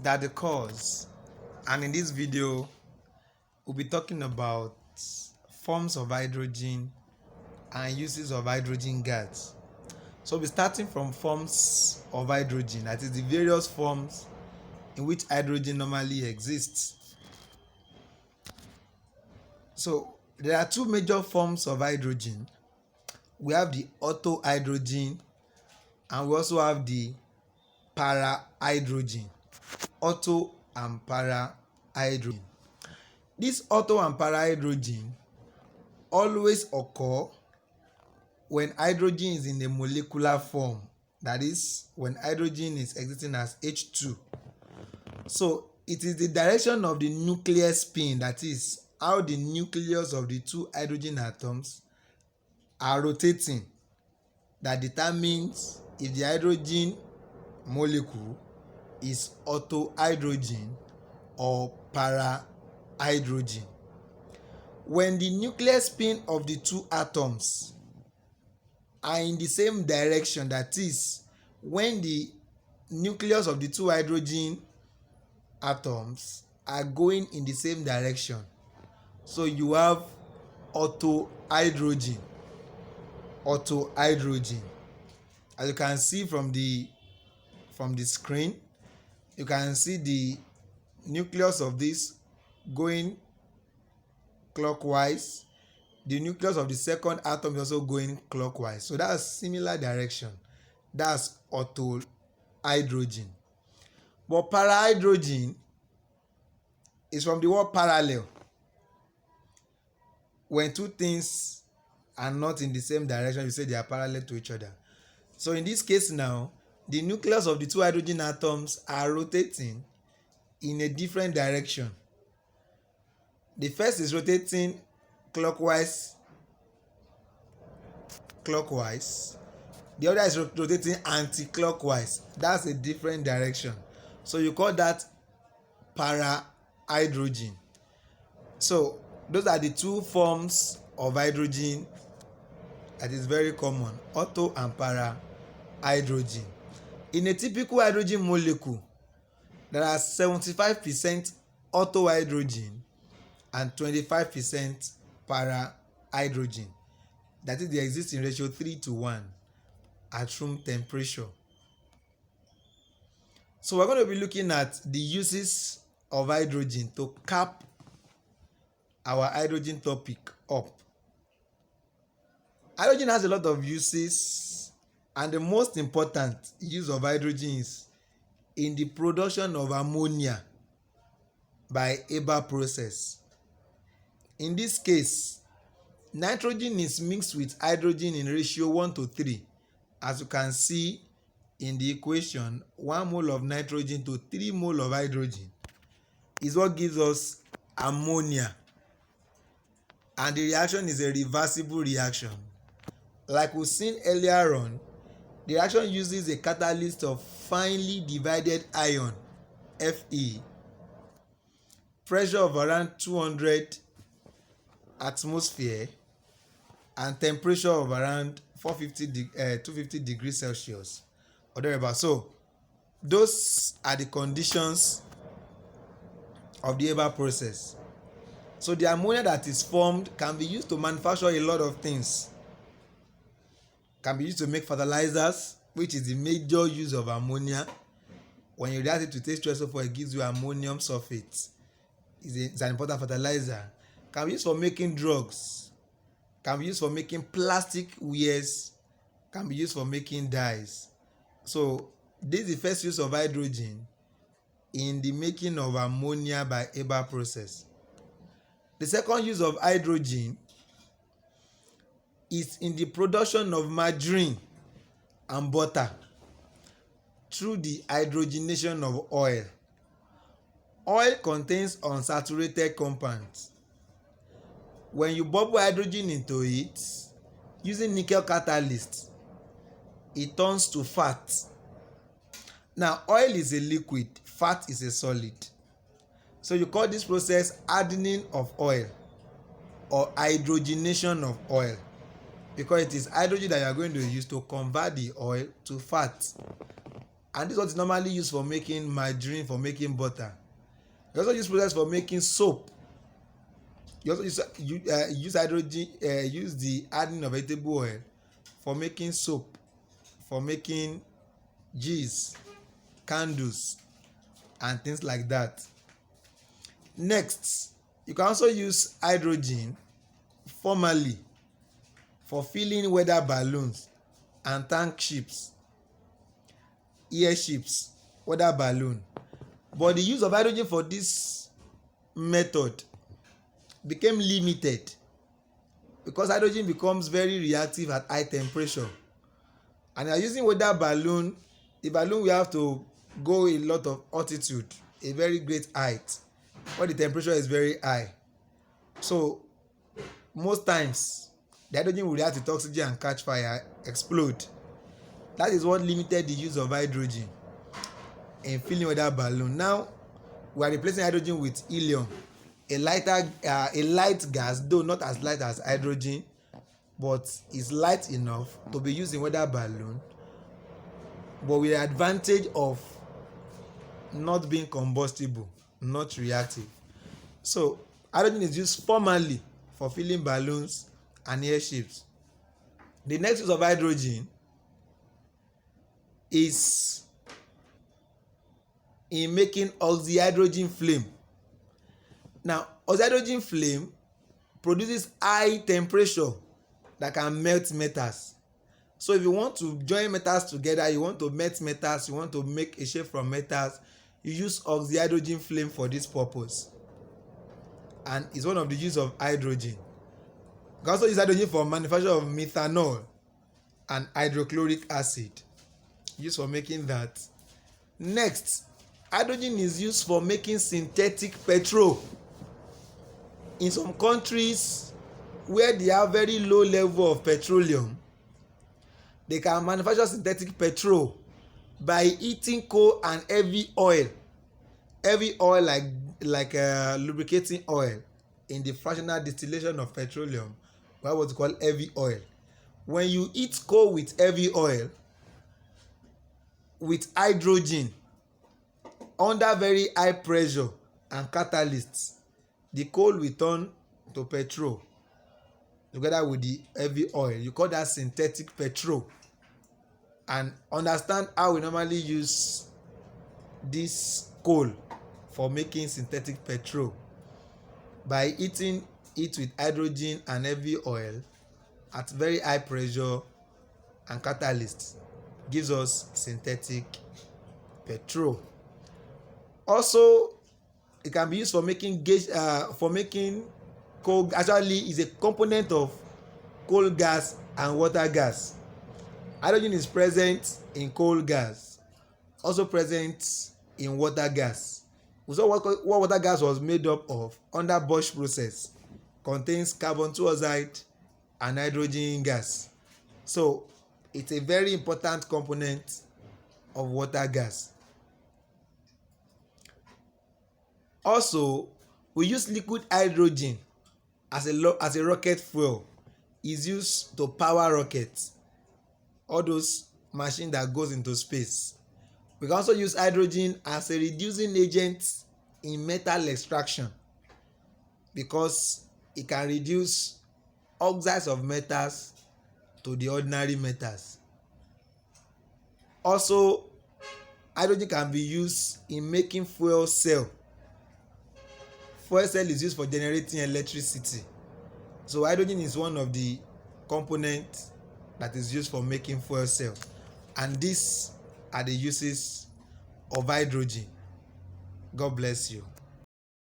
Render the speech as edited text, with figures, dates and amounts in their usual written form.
that occurs, and in this video we'll be talking about forms of hydrogen and uses of hydrogen gas. So we'll be starting from forms of hydrogen, that is the various forms in which hydrogen normally exists. So there are two major forms of hydrogen. We have the ortho hydrogen and we also have the para hydrogen. Ortho and para hydrogen. This ortho and para hydrogen always occur when hydrogen is in a molecular form, that is when hydrogen is existing as H2. So it is the direction of the nuclear spin, that is how the nucleus of the two hydrogen atoms are rotating, that determines if the hydrogen molecule is ortho hydrogen or para hydrogen. When the nuclear spin of the two atoms are in the same direction, that is when the nucleus of the two hydrogen atoms are going in the same direction, so you have ortho hydrogen. Ortho hydrogen, as you can see from the screen, you can see the nucleus of this going clockwise. The nucleus of the second atom is also going clockwise, so that's similar direction. That's ortho hydrogen. But para hydrogen is from the word parallel. When two things are not in the same direction, you say they are parallel to each other. So in this case now, the nucleus of the two hydrogen atoms are rotating in a different direction. The first is rotating clockwise. The other is rotating anti-clockwise. That's a different direction. So you call that para hydrogen. So those are the two forms of hydrogen that is very common, ortho and para hydrogen. In a typical hydrogen molecule, there are 75% ortho hydrogen and 25% para hydrogen. That is, they exist in ratio 3:1 at room temperature. So we're going to be looking at the uses of hydrogen to cap our hydrogen topic up. Hydrogen has a lot of uses, and the most important use of hydrogen is in the production of ammonia by Haber process. In this case, nitrogen is mixed with hydrogen in ratio 1:3. As you can see in the equation, 1 mole of nitrogen to 3 mole of hydrogen is what gives us ammonia. And the reaction is a reversible reaction. Like we've seen earlier on, the reaction uses a catalyst of finely divided iron, Fe, pressure of around 200 atmosphere, and temperature of around 250 degrees Celsius or thereabouts. So those are the conditions of the Haber process. So the ammonia that is formed can be used to manufacture a lot of things. Can be used to make fertilizers, which is the major use of ammonia. When you react it to H2SO4, it gives you ammonium sulfate. It's an important fertilizer. Can be used for making drugs. Can be used for making plastic wares. Can be used for making dyes. So this is the first use of hydrogen in the making of ammonia by Haber process. The second use of hydrogen is in the production of margarine and butter through the hydrogenation of oil. Oil contains unsaturated compounds. When you bubble hydrogen into it using nickel catalyst, it turns to fat. Now, oil is a liquid, fat is a solid. So you call this process hardening of oil or hydrogenation of oil, because it is hydrogen that you are going to use to convert the oil to fat. And this is what is normally used for making margarine, for making butter. You also use process for making soap. You also use hydrogen, use the hardening of vegetable oil for making soap, for making ghees, candles, and things like that. Next, you can also use hydrogen formally for filling weather balloons and tank ships, airships, weather balloon. But the use of hydrogen for this method became limited because hydrogen becomes very reactive at high temperature. And you are using weather balloon, the balloon will have to go a lot of altitude, a very great height, where the temperature is very high. So most times the hydrogen will react with oxygen and catch fire, explode. That is what limited the use of hydrogen in filling weather balloon. Now we are replacing hydrogen with helium, a light gas, though not as light as hydrogen, but is light enough to be used in weather balloon, but with the advantage of not being combustible, not reactive. So hydrogen is used formally for filling balloons and airships. The next use of hydrogen is in making oxyhydrogen flame. Now, oxyhydrogen flame produces high temperature that can melt metals. So if you want to join metals together, you want to melt metals, you want to make a shape from metals, you use oxyhydrogen flame for this purpose. And it's one of the use of hydrogen. You can also use hydrogen for manufacture of methanol and hydrochloric acid. Used for making that. Next, hydrogen is used for making synthetic petrol. In some countries where they have very low level of petroleum, they can manufacture synthetic petrol by heating coal and heavy oil like lubricating oil in the fractional distillation of petroleum. We have what we call heavy oil. When you heat coal with heavy oil with hydrogen under very high pressure and catalysts, the coal will turn to petrol together with the heavy oil. You call that synthetic petrol. And understand how we normally use this coal for making synthetic petrol. By heating it with hydrogen and heavy oil at very high pressure and catalysts, gives us synthetic petrol. Also, it can be used for making coal. Actually, is a component of coal gas and water gas. Hydrogen is present in coal gas, also present in water gas. We saw what water gas was made up of under Bosch process. Contains carbon dioxide and hydrogen gas. So it's a very important component of water gas. Also, we use liquid hydrogen as a rocket fuel. Is used to power rockets, all those machines that goes into space. We can also use hydrogen as a reducing agent in metal extraction because it can reduce oxides of metals to the ordinary metals. Also, hydrogen can be used in making fuel cell. Fuel cell is used for generating electricity. So hydrogen is one of the components that is used for making fuel cell. And these are the uses of hydrogen. God bless you.